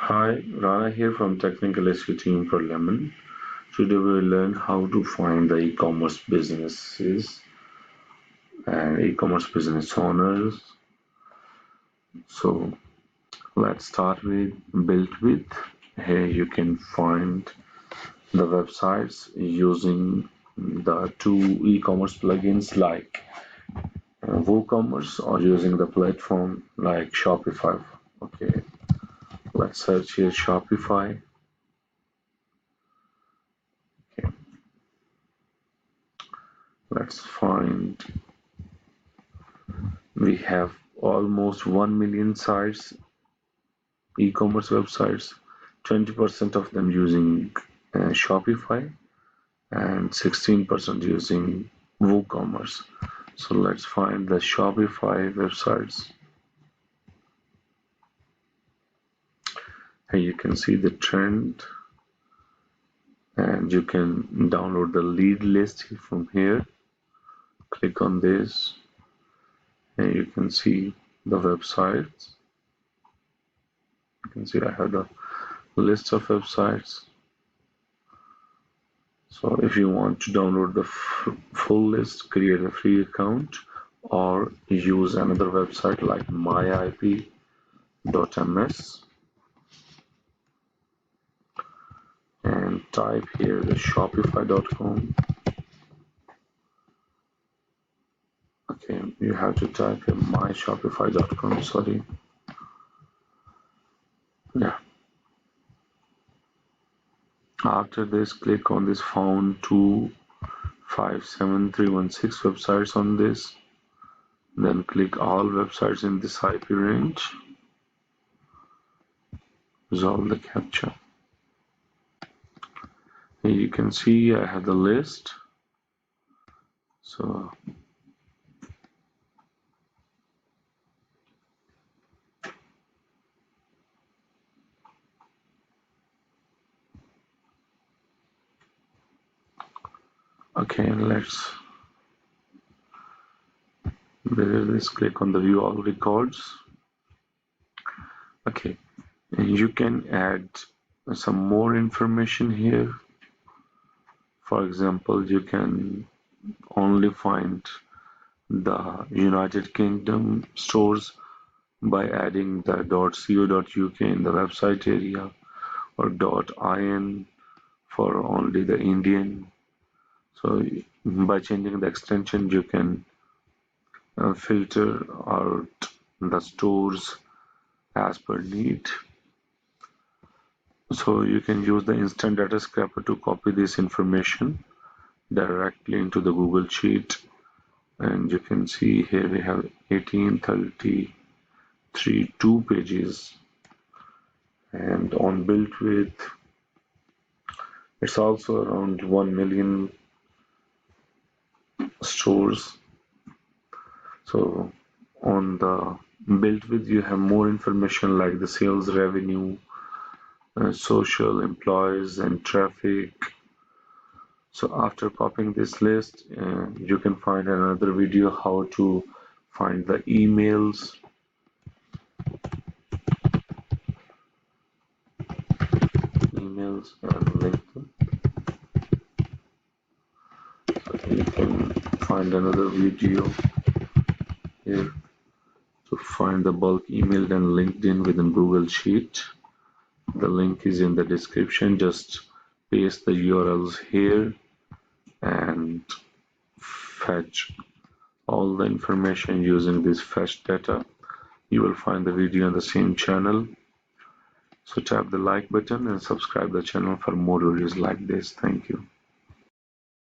Hi, Rana here from Technical SEO team for Lemon. Today we will learn how to find the e-commerce businesses and e-commerce business owners. So let's start with built with. Here you can find the websites using the two e-commerce plugins like WooCommerce or using the platform like Shopify. Okay, let's search here Shopify. Okay, let's find. We have almost 1 million sites, e-commerce websites, 20% of them using Shopify and 16% using WooCommerce. So let's find the Shopify websites. Here you can see the trend and you can download the lead list from here. Click on this and you can see the websites. You can see I have the list of websites. So if you want to download the full list, create a free account or use another website like MYIP.MS and type here the shopify.com. Okay, you have to type here myshopify.com, sorry. Yeah. After this, click on this found 257316 websites on this. Then click all websites in this IP range. Resolve the captcha. Here you can see I have the list. So okay, let's click on the view all records. Okay, and you can add some more information here. For example, you can only find the United Kingdom stores by adding the .co.uk in the website area or .in for only the Indian. So by changing the extension, you can filter out the stores as per need. So you can use the instant data scraper to copy this information directly into the Google Sheet. And you can see here we have 1833 2 pages, and on built with it's also around 1 million stores. So on the built with you have more information like the sales revenue, social, employees and traffic. So after copying this list, you can find another video how to find the emails, and link them. So you can find another video here to find the bulk email and LinkedIn within Google Sheet. The link is in the description. Just paste the URLs here and fetch all the information using this fetch data. You will find the video on the same channel. So tap the like button and subscribe the channel for more videos like this. Thank you.